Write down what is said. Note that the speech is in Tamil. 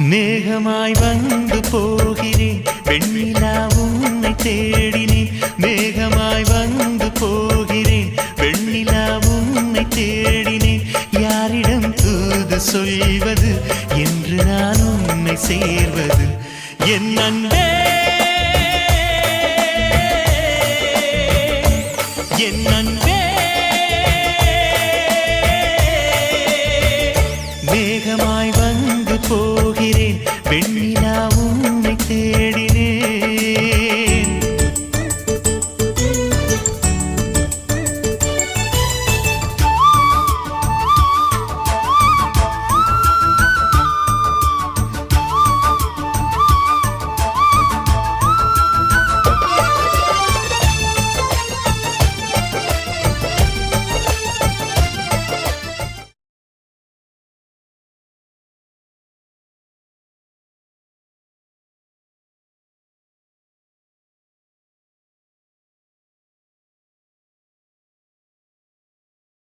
மேகமாய் வந்து போகிறேன் வெண்ணிலா உன்னை தேடினேன் மேகமாய் வந்து போகிறேன் வெண்ணிலா உன்னை தேடினேன் யாரிடம் தூது சொல்வது என்று நான் உன்னை சேர்வது என் அன்பே என் அன்பே மேகமாய் வந்து போகிறேன் வெண்ணிலா